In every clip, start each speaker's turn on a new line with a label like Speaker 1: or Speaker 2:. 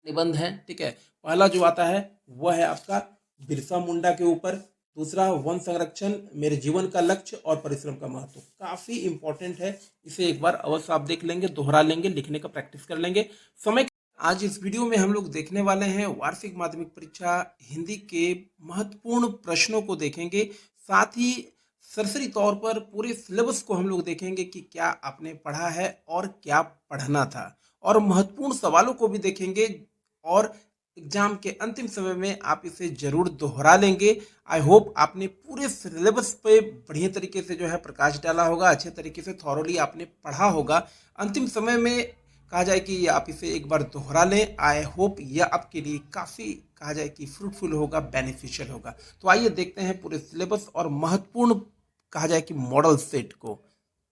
Speaker 1: निबंध है, ठीक है। पहला जो आता है वह है आपका बिरसा मुंडा के ऊपर, दूसरा वन संरक्षण, मेरे जीवन का लक्ष्य और परिश्रम का महत्व। काफी इंपॉर्टेंट है, इसे एक बार अवश्य आप देख लेंगे, दोहरा लेंगे, लिखने का प्रैक्टिस कर लेंगे। समय आज इस वीडियो में हम लोग देखने वाले हैं वार्षिक माध्यमिक परीक्षा हिंदी के महत्वपूर्ण प्रश्नों को देखेंगे, साथ ही सरसरी तौर पर पूरे सिलेबस को हम लोग देखेंगे कि क्या आपने पढ़ा है और क्या पढ़ना था, और महत्वपूर्ण सवालों को भी देखेंगे, और एग्जाम के अंतिम समय में आप इसे जरूर दोहरा लेंगे। आई होप आपने पूरे सिलेबस पे बढ़िया तरीके से जो है प्रकाश डाला होगा, अच्छे तरीके से थॉरोली आपने पढ़ा होगा। अंतिम समय में कहा जाए कि आप इसे एक बार दोहरा लें। आई होप यह आपके लिए काफ़ी कहा जाए कि फ्रूटफुल होगा, बेनिफिशियल होगा। तो आइए देखते हैं पूरे सिलेबस और महत्वपूर्ण कहा जाए कि मॉडल सेट को।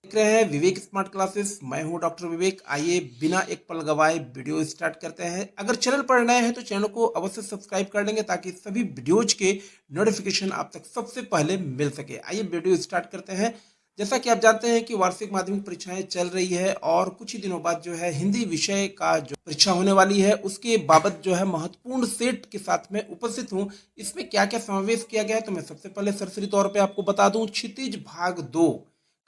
Speaker 1: देख रहे हैं विवेक स्मार्ट क्लासेस, मैं हूं डॉक्टर विवेक। आइए बिना एक पल गवाए वीडियो स्टार्ट करते हैं। अगर चैनल पर नए हैं तो चैनल को अवश्य सब्सक्राइब कर लेंगे ताकि सभी वीडियोज के नोटिफिकेशन आप तक सबसे पहले मिल सके। आइए वीडियो स्टार्ट करते हैं। जैसा कि आप जानते हैं कि वार्षिक माध्यमिक परीक्षाएं चल रही है और कुछ ही दिनों बाद जो है हिंदी विषय का जो परीक्षा होने वाली है उसके बाबत जो है महत्वपूर्ण सेट के साथ में उपस्थित हूं। इसमें क्या क्या समावेश किया गया है तो मैं सबसे पहले सरसरी तौर पे आपको बता दूं। क्षितिज भाग 2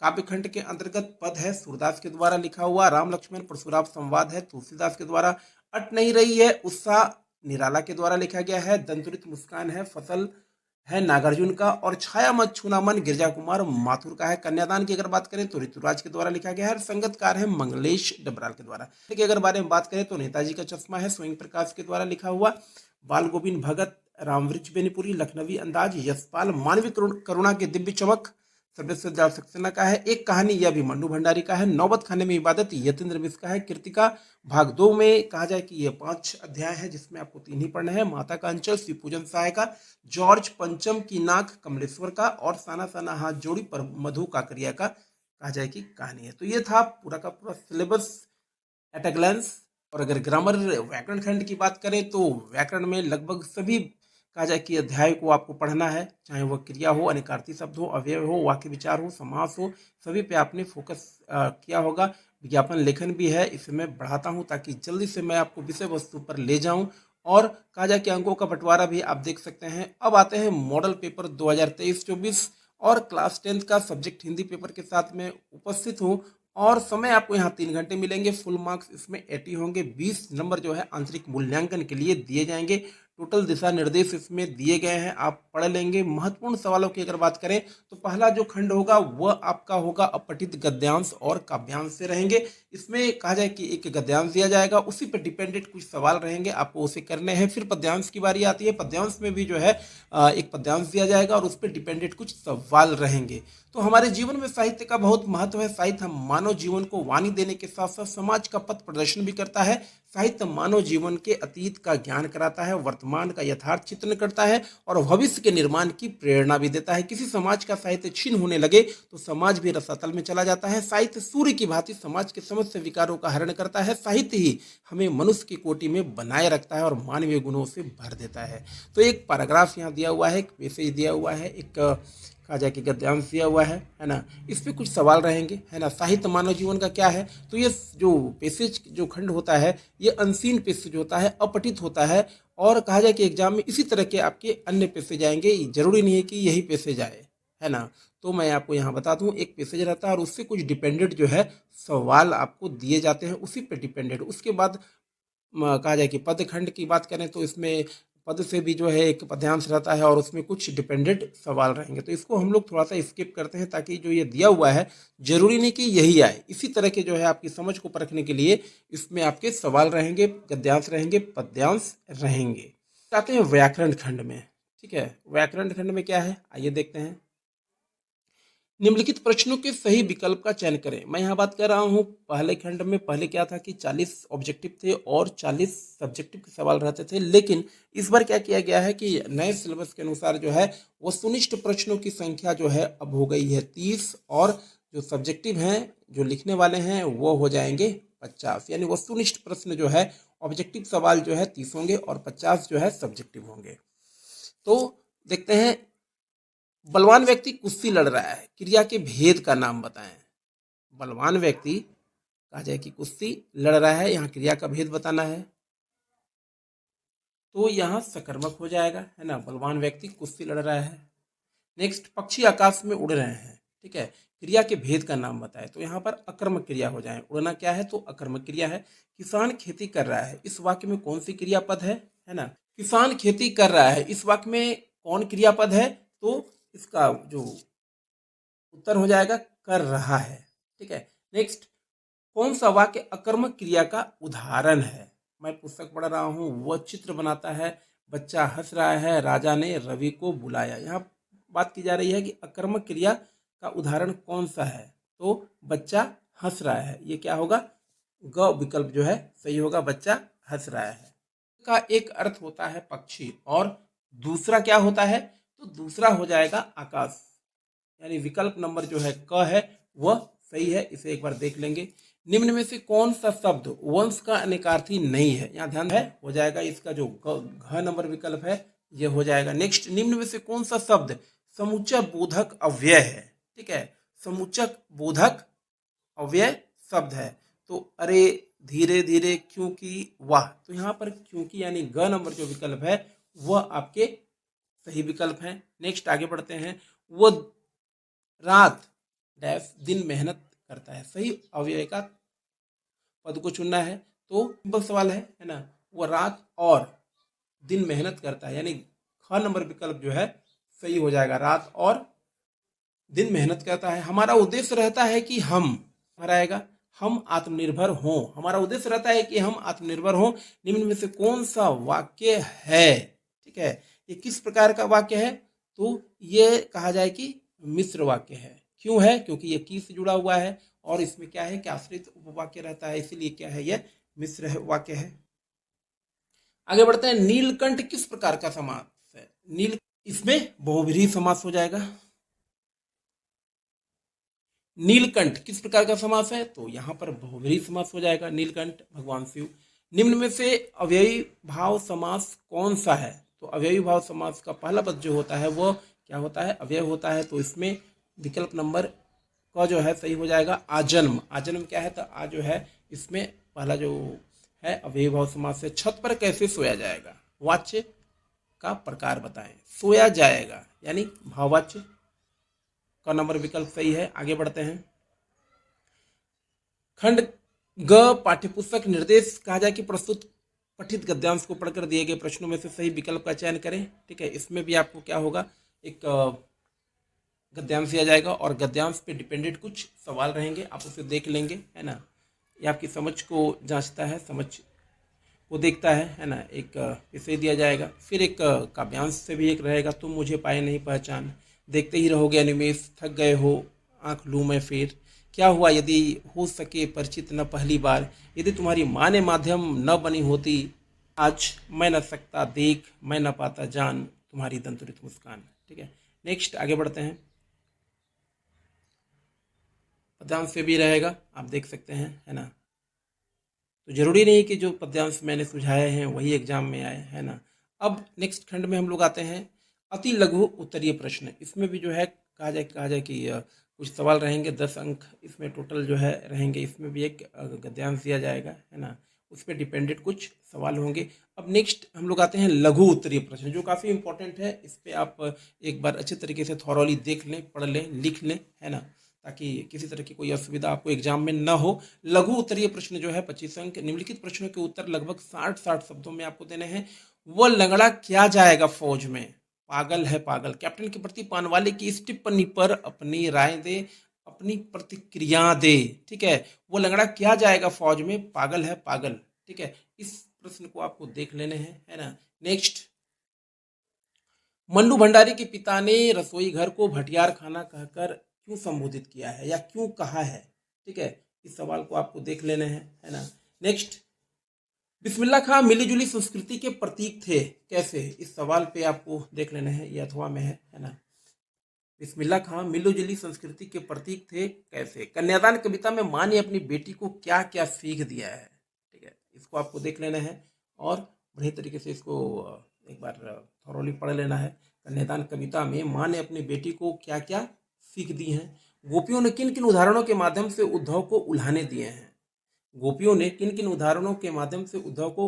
Speaker 1: काव्यखंड के अंतर्गत पद है, सूरदास के द्वारा लिखा हुआ। राम लक्ष्मण परशुराम संवाद है, तुलसीदास के द्वारा। अट नहीं रही है उत्साह, निराला के द्वारा लिखा गया है। दंतुरित मुस्कान है, फसल है नागार्जुन का। और छाया मत छूना मन गिरजा कुमार माथुर का है। कन्यादान की अगर बात करें तो ऋतुराज के द्वारा लिखा गया है। संगतकार है मंगलेश डबराल के द्वारा। की अगर बारे में बात करें तो नेताजी का चश्मा है, स्वयं प्रकाश के द्वारा लिखा हुआ। बाल गोविंद भगत, रामवृक्ष बेनीपुरी, लखनवी अंदाज, यशपाल, मानवीय करुणा के दिव्य चमक सर्वेश्वर जाल सक्सेना का है। एक कहानी, यह भी मन्नू भंडारी का है। नौबत खाने में इबादत यतीन्द्र मिश्र का है। कृतिका भाग 2 में कहा जाए कि ये 5 अध्याय है जिसमें आपको 3 ही पढ़ना है। माता का अंचल श्री पूजन सहाय का, जॉर्ज पंचम की नाक कमलेश्वर का, और साना साना हाथ जोड़ी पर मधु काकरिया का कहा जाए कि कहानी है। तो ये था पूरा का पूरा सिलेबस एट अ ग्लैंस। और अगर ग्रामर व्याकरण खंड की बात करें तो व्याकरण में लगभग सभी कहा जाए कि अध्याय को आपको पढ़ना है, चाहे वह क्रिया हो, अनिकार्ती शब्द हो, अव्यय हो, वाक्य विचार हो, समास हो, सभी पे आपने फोकस किया होगा। विज्ञापन लेखन भी है, इसे मैं बढ़ाता हूँ ताकि जल्दी से मैं आपको विषय वस्तु पर ले जाऊं। और कहा जाए कि अंकों का बंटवारा भी आप देख सकते हैं। अब आते हैं मॉडल पेपर 2023-24 और क्लास 10 का सब्जेक्ट हिंदी पेपर के साथ में उपस्थित हूँ। और समय आपको यहाँ 3 घंटे मिलेंगे। फुल मार्क्स इसमें 80 होंगे। 20 नंबर जो है आंतरिक मूल्यांकन के लिए दिए जाएंगे। टोटल दिशा निर्देश इसमें दिए गए हैं, आप पढ़ लेंगे। महत्वपूर्ण सवालों की अगर बात करें तो पहला जो खंड होगा वह आपका होगा अपठित गद्यांश और काव्यांश से रहेंगे। इसमें कहा जाए कि एक गद्यांश दिया जाएगा, उसी पर डिपेंडेंट कुछ सवाल रहेंगे, आपको उसे करने हैं। फिर पद्यांश की बारी आती है। पद्यांश में भी जो है एक पद्यांश दिया जाएगा और उस पर डिपेंडेंट कुछ सवाल रहेंगे। तो हमारे जीवन में साहित्य का बहुत महत्व है। साहित्य हम मानव जीवन को वाणी देने के साथ साथ समाज का पथ प्रदर्शन भी करता है। साहित्य मानव जीवन के अतीत का ज्ञान कराता है, वर्तमान का यथार्थ चित्रण करता है और भविष्य के निर्माण की प्रेरणा भी देता है। किसी समाज का साहित्य क्षीण होने लगे तो समाज भी रसातल में चला जाता है। साहित्य सूर्य की भांति समाज के समस्त विकारों का हरण करता है। साहित्य ही हमें मनुष्य की कोटि में बनाए रखता है और मानवीय गुणों से भर देता है। तो एक पैराग्राफ यहाँ दिया हुआ है, एक मैसेज दिया हुआ है, एक कहा जाए कि गद्यांश दिया हुआ है ना। इस पे कुछ सवाल रहेंगे, है ना। साहित्य मानव जीवन का क्या है, तो ये जो पैसेज जो खंड होता है ये अनसीन पैसेज होता है, अपठित होता है। और कहा जाए कि एग्जाम में इसी तरह के आपके अन्य पैसेज आएंगे, जरूरी नहीं है कि यही पैसेज आए, है ना। तो मैं आपको यहाँ बता दूं, एक पैसेज रहता है और उससे कुछ डिपेंडेंट जो है सवाल आपको दिए जाते हैं, उसी पे डिपेंडेंट। उसके बाद कहा जाए कि पद खंड की बात करें तो इसमें पद से भी जो है एक पद्यांश रहता है और उसमें कुछ डिपेंडेंट सवाल रहेंगे। तो इसको हम लोग थोड़ा सा स्किप करते हैं ताकि जो ये दिया हुआ है जरूरी नहीं कि यही आए। इसी तरह के जो है आपकी समझ को परखने के लिए इसमें आपके सवाल रहेंगे, गद्यांश रहेंगे, पद्यांश रहेंगे। आते हैं व्याकरण खंड में। ठीक है, व्याकरण खंड में क्या है आइए देखते हैं। निम्नलिखित प्रश्नों के सही विकल्प का चयन करें। मैं यहाँ बात कर रहा हूँ पहले खंड में। पहले क्या था कि 40 ऑब्जेक्टिव थे और 40 सब्जेक्टिव के सवाल रहते थे, लेकिन इस बार क्या किया गया है कि नए सिलेबस के अनुसार जो है वस्तुनिष्ठ प्रश्नों की संख्या जो है अब हो गई है 30, और जो सब्जेक्टिव हैं जो लिखने वाले हैं वो हो जाएंगे 50। यानी वस्तुनिष्ठ प्रश्न जो है, ऑब्जेक्टिव सवाल जो है 30 होंगे और 50 जो है सब्जेक्टिव होंगे। तो देखते हैं, बलवान व्यक्ति कुश्ती लड़ रहा है, क्रिया के भेद का नाम बताएं। बलवान व्यक्ति कहा जाए कि कुश्ती लड़ रहा है, यहाँ क्रिया का भेद बताना है। तो यहाँ सकर्मक हो जाएगा, है ना। बलवान व्यक्ति कुश्ती लड़ रहा है। नेक्स्ट, पक्षी आकाश में उड़ रहे हैं, ठीक है। क्रिया के भेद का नाम बताए, तो यहाँ पर अकर्मक क्रिया हो जाए। उड़ना क्या है, तो अकर्मक क्रिया है। किसान खेती कर रहा है, इस वाक्य में कौन सी क्रियापद है ना। किसान खेती कर रहा है, इस वाक्य में कौन क्रियापद है, तो इसका जो उत्तर हो जाएगा कर रहा है, ठीक है। नेक्स्ट, कौन सा वाक्य अकर्मक क्रिया का उदाहरण है। मैं पुस्तक पढ़ रहा हूँ, वह चित्र बनाता है, बच्चा हंस रहा है, राजा ने रवि को बुलाया। यहाँ बात की जा रही है कि अकर्मक क्रिया का उदाहरण कौन सा है, तो बच्चा हंस रहा है। ये क्या होगा, ग विकल्प जो है सही होगा, बच्चा हंस रहा है। का एक अर्थ होता है पक्षी, और दूसरा क्या होता है, तो दूसरा हो जाएगा आकाश। यानी विकल्प नंबर जो है क है वह सही है। इसे एक बार देख लेंगे। निम्न में से कौन सा शब्द वंश का अनेकार्थी नहीं है, यहाँ ध्यान है, हो जाएगा इसका जो घ नंबर विकल्प है ये हो जाएगा। नेक्स्ट, निम्न में से कौन सा शब्द समुच्चय बोधक अव्यय है, ठीक है। समुच्चक बोधक अव्यय शब्द है, तो अरे, धीरे धीरे, क्योंकि, वाह। तो यहाँ पर क्योंकि यानी ग नंबर जो विकल्प है वह आपके सही विकल्प है। नेक्स्ट आगे बढ़ते हैं। वो रात डैश दिन मेहनत करता है, सही अव्यय का पद को चुनना है। तो सिंपल सवाल है ना। वो रात और दिन मेहनत करता है, यानी ख नंबर विकल्प जो है सही हो जाएगा, रात और दिन मेहनत करता है। हमारा उद्देश्य रहता है कि हम आत्मनिर्भर हों। हमारा उद्देश्य रहता है कि हम आत्मनिर्भर हों। निम्न में से कौन सा वाक्य है, ठीक है। ये किस प्रकार का वाक्य है, तो ये कहा जाए कि मिश्र वाक्य है। क्यों है, क्योंकि ये की से जुड़ा हुआ है और इसमें क्या है कि आश्रित उपवाक्य रहता है, इसीलिए क्या है, ये मिश्र वाक्य है। आगे बढ़ते हैं। नीलकंठ किस प्रकार का समास है, इसमें बहुव्रीहि समास हो जाएगा। नीलकंठ किस प्रकार का समास है, तो यहाँ पर बहुव्रीहि समास हो जाएगा, नीलकंठ भगवान शिव। निम्न में से अव्ययी भाव समास कौन सा है, तो अव्ययी भाव समास का पहला पद जो होता है वो क्या होता है, अव्यय होता है। तो इसमें विकल्प नंबर का जो है सही हो जाएगा, आजन्म। आजन्म क्या है, तो आ जो है इसमें पहला जो है अव्ययी भाव समास है। छत पर कैसे सोया जाएगा, वाच्य का प्रकार बताएं। सोया जाएगा यानी भाववाच्य का नंबर विकल्प सही है। आगे बढ़ते हैं। खंड ग पाठ्यपुस्तक निर्देश कहा जाए कि प्रस्तुत पठित गद्यांश को पढ़कर दिए गए प्रश्नों में से सही विकल्प का चयन करें, ठीक है। इसमें भी आपको क्या होगा, एक गद्यांश दिया जाएगा और गद्यांश पे डिपेंडेंट कुछ सवाल रहेंगे, आप उसे देख लेंगे, है ना। ये आपकी समझ को जांचता है, समझ को देखता है ना। एक इसे दिया जाएगा, फिर एक काव्यांश से भी एक रहेगा, तुम मुझे पाए नहीं पहचान, देखते ही रहोगे अनिमेष, थक गए हो, आंख लूँ मैं फिर, क्या हुआ यदि हो सके परिचित न पहली बार, यदि तुम्हारी माँ ने माध्यम न बनी होती, आज मैं न सकता देख, मैं न पाता जान, तुम्हारी दंतुरित मुस्कान, ठीक है। नेक्स्ट आगे बढ़ते हैं। पद्यांश से भी रहेगा, आप देख सकते हैं, है ना। तो जरूरी नहीं कि जो पद्यांश मैंने सुझाए हैं वही एग्जाम में आए, है ना। अब नेक्स्ट खंड में हम लोग आते हैं अति लघु उत्तरीय प्रश्न। इसमें भी जो है कहा जाए कि कुछ सवाल रहेंगे, 10 अंक इसमें टोटल जो है रहेंगे। इसमें भी एक गद्यांश दिया जाएगा, है ना, उस पर डिपेंडेंट कुछ सवाल होंगे। अब नेक्स्ट हम लोग आते हैं लघु उत्तरीय प्रश्न, जो काफ़ी इंपॉर्टेंट है। इस पर आप एक बार अच्छे तरीके से थॉरोली देख लें, पढ़ लें, लिख लें, है ना, ताकि किसी तरह की कोई असुविधा आपको एग्जाम में न हो। लघु उत्तरीय प्रश्न जो है 25 अंक। निम्नलिखित प्रश्नों के उत्तर लगभग 60 शब्दों में आपको देने हैं। वो लंगड़ा क्या जाएगा फौज में, पागल है पागल। कैप्टन के प्रति पानवाले की इस टिप्पणी पर अपनी राय दे, अपनी प्रतिक्रिया दे, ठीक है। वो लंगड़ा क्या जाएगा फौज में, पागल है पागल, ठीक है। इस प्रश्न को आपको देख लेने हैं, है ना। नेक्स्ट, मन्नू भंडारी के पिता ने रसोई घर को भटियार खाना कहकर क्यों संबोधित किया है या क्यों कहा है, ठीक है। इस सवाल को आपको देख लेने हैं, है ना। नेक्स्ट, बिस्मिल्लाह खां मिलीजुली संस्कृति के प्रतीक थे, कैसे। इस सवाल पे आपको देख लेने हैं, ये अथवा में है ना। बिस्मिल्लाह खां मिलीजुली संस्कृति के प्रतीक थे कैसे। कन्यादान कविता में माँ ने अपनी बेटी को क्या क्या सीख दिया है, ठीक है। इसको आपको देख लेना है और बढ़िया तरीके से इसको एक बार थॉरोली पढ़ लेना है। कन्यादान कविता में माँ ने अपनी बेटी को क्या क्या सीख दी हैं। गोपियों ने किन किन उदाहरणों के माध्यम से उद्धव को उल्हाने दिए हैं। गोपियों ने किन किन उदाहरणों के माध्यम से उद्धव को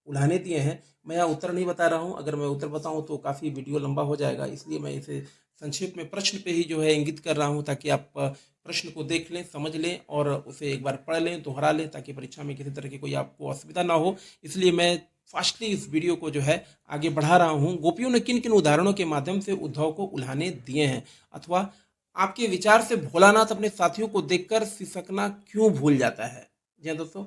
Speaker 1: उल्हाने दिए हैं। मैं यहाँ उत्तर नहीं बता रहा हूँ, अगर मैं उत्तर बताऊँ तो काफ़ी वीडियो लंबा हो जाएगा, इसलिए मैं इसे संक्षेप में प्रश्न पे ही जो है इंगित कर रहा हूँ, ताकि आप प्रश्न को देख लें, समझ लें और उसे एक बार पढ़ लें, दोहरा लें, ताकि परीक्षा में किसी तरह की कोई आपको असुविधा ना हो। इसलिए मैं फास्टली इस वीडियो को जो है आगे बढ़ा रहा हूँ। गोपियों ने किन किन उदाहरणों के माध्यम से उद्धव को उल्हाने दिए हैं, अथवा आपके विचार से भोलानाथ अपने साथियों को देखकर सिसकना क्यों भूल जाता है। जी हाँ दोस्तों,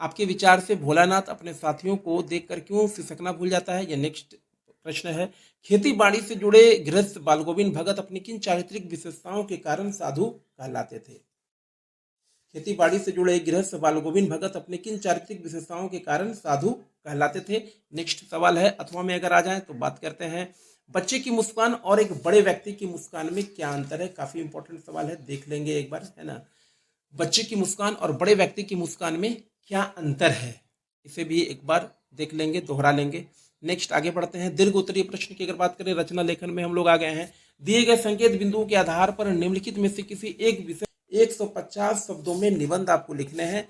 Speaker 1: आपके विचार से भोलानाथ अपने साथियों को देखकर क्यों सिसकना भूल जाता है, यह नेक्स्ट प्रश्न है। खेती बाड़ी से जुड़े गृहस्थ बालगोविंद भगत अपनी किन चारित्रिक विशेषताओं के कारण साधु कहलाते थे। खेती बाड़ी से जुड़े गृहस्थ बालगोविंद भगत अपने किन चारित्रिक विशेषताओं के कारण साधु कहलाते थे। नेक्स्ट सवाल है, अथवा में अगर आ जाए तो बात करते हैं, बच्चे की मुस्कान और एक बड़े व्यक्ति की मुस्कान में क्या अंतर है। काफी इंपॉर्टेंट सवाल है, देख लेंगे एक बार, है ना। बच्चे की मुस्कान और बड़े व्यक्ति की मुस्कान में क्या अंतर है, इसे भी एक बार देख लेंगे, दोहरा लेंगे। नेक्स्ट आगे बढ़ते हैं, दीर्घ उत्तरीय प्रश्न की अगर बात करें, रचना लेखन में हम लोग आ गए हैं। दिए गए संकेत बिंदुओं के आधार पर निम्नलिखित में से किसी एक विषय 150 शब्दों में निबंध आपको लिखने हैं।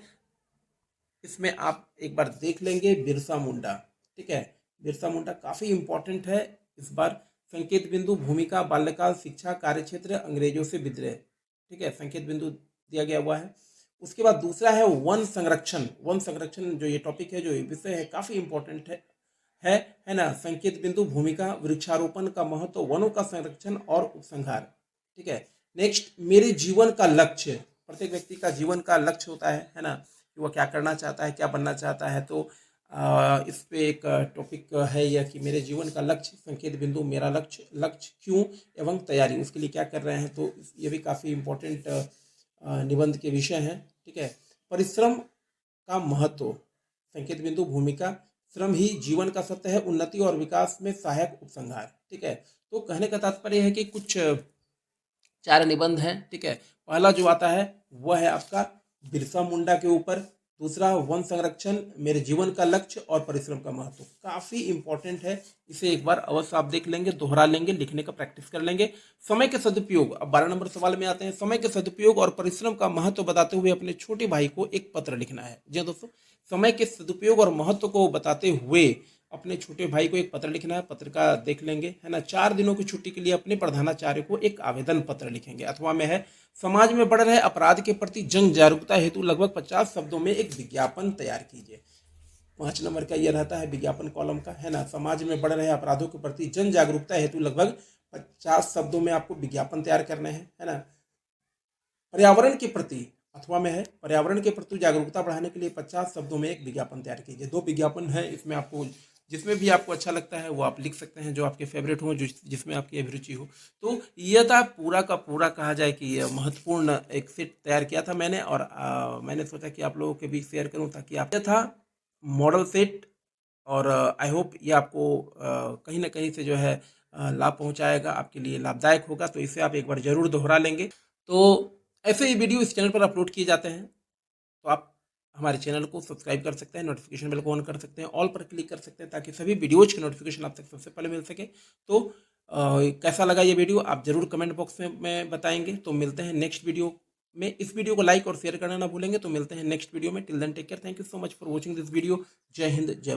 Speaker 1: इसमें आप एक बार देख लेंगे बिरसा मुंडा, ठीक है। बिरसा मुंडा काफी इंपॉर्टेंट है इस बार। संकेत बिंदु, भूमिका, बाल्यकाल, शिक्षा, कार्यक्षेत्र, अंग्रेजों से विद्रोह, ठीक है, संकेत बिंदु दिया गया हुआ है। उसके बाद दूसरा है वन संरक्षण। वन संरक्षण जो ये टॉपिक है, जो ये विषय है, काफी इंपॉर्टेंट है ना। संकेत बिंदु, भूमिका, वृक्षारोपण का महत्व, वनों का संरक्षण और उपसंहार, ठीक है। नेक्स्ट, मेरे जीवन का लक्ष्य। प्रत्येक व्यक्ति का जीवन का लक्ष्य होता है ना, कि वह क्या करना चाहता है, क्या बनना चाहता है। तो इस पे एक टॉपिक है यह कि मेरे जीवन का लक्ष्य, संकेत बिंदु, मेरा लक्ष्य, लक्ष्य क्यों एवं तैयारी, उसके लिए क्या कर रहे हैं। तो ये भी काफ़ी इम्पोर्टेंट निबंध के विषय हैं, ठीक है। परिश्रम का महत्व, संकेत बिंदु, भूमिका, श्रम ही जीवन का सत्य है, उन्नति और विकास में सहायक उपसंहार, ठीक है। तो कहने का तात्पर्य है कि कुछ 4 निबंध हैं, ठीक है। पहला जो आता है वह है आपका बिरसा मुंडा के ऊपर, दूसरा वन संरक्षण, मेरे जीवन का लक्ष्य और परिश्रम का महत्व। काफी इंपॉर्टेंट है, इसे एक बार अवश्य आप देख लेंगे, दोहरा लेंगे, लिखने का प्रैक्टिस कर लेंगे। समय के सदुपयोग, अब 12 नंबर सवाल में आते हैं। समय के सदुपयोग और परिश्रम का महत्व बताते हुए अपने छोटे भाई को एक पत्र लिखना है। जी दोस्तों, समय के सदुपयोग और महत्व को बताते हुए अपने छोटे भाई को एक पत्र लिखना है। पत्र का देख लेंगे, है ना। 4 दिनों की छुट्टी के लिए अपने प्रधानाचार्य को एक आवेदन पत्र लिखेंगे। अथवा में है, समाज में बढ़ रहे अपराध के प्रति जन जागरूकता हेतु लगभग 50 शब्दों में एक विज्ञापन तैयार कीजिए। 5 नंबर का यह रहता है विज्ञापन कॉलम का, है ना। समाज में बढ़ रहे अपराधों के प्रति जन जागरूकता हेतु लगभग 50 शब्दों में आपको विज्ञापन तैयार करने हैं, है ना। पर्यावरण के प्रति, अथवा में है, पर्यावरण के प्रति जागरूकता बढ़ाने के लिए 50 शब्दों में एक विज्ञापन तैयार कीजिए। 2 विज्ञापन है इसमें, आपको जिसमें भी आपको अच्छा लगता है वो आप लिख सकते हैं, जो आपके फेवरेट हो, जो जिसमें आपकी अभिरुचि हो। तो यह था पूरा का पूरा, कहा जाए कि यह महत्वपूर्ण एक सेट तैयार किया था मैंने, और मैंने सोचा कि आप लोगों के बीच शेयर करूं, ताकि आप, यह था मॉडल सेट। और आई होप ये आपको कहीं ना कहीं से जो है लाभ पहुंचाएगा, आपके लिए लाभदायक होगा। तो इसे आप एक बार जरूर दोहरा लेंगे। तो ऐसे ही वीडियो इस चैनल पर अपलोड किए जाते हैं, तो आप हमारे चैनल को सब्सक्राइब कर सकते हैं, नोटिफिकेशन बेल को ऑन कर सकते हैं, ऑल पर क्लिक कर सकते हैं, ताकि सभी वीडियोज की नोटिफिकेशन आप तक सबसे पहले मिल सके। तो कैसा लगा ये वीडियो आप जरूर कमेंट बॉक्स में बताएंगे। तो मिलते हैं नेक्स्ट वीडियो में। इस वीडियो को लाइक और शेयर करना ना भूलेंगे। तो मिलते हैं नेक्स्ट वीडियो में। Till then take care, thank you so much for watching this video. जय हिंद, जय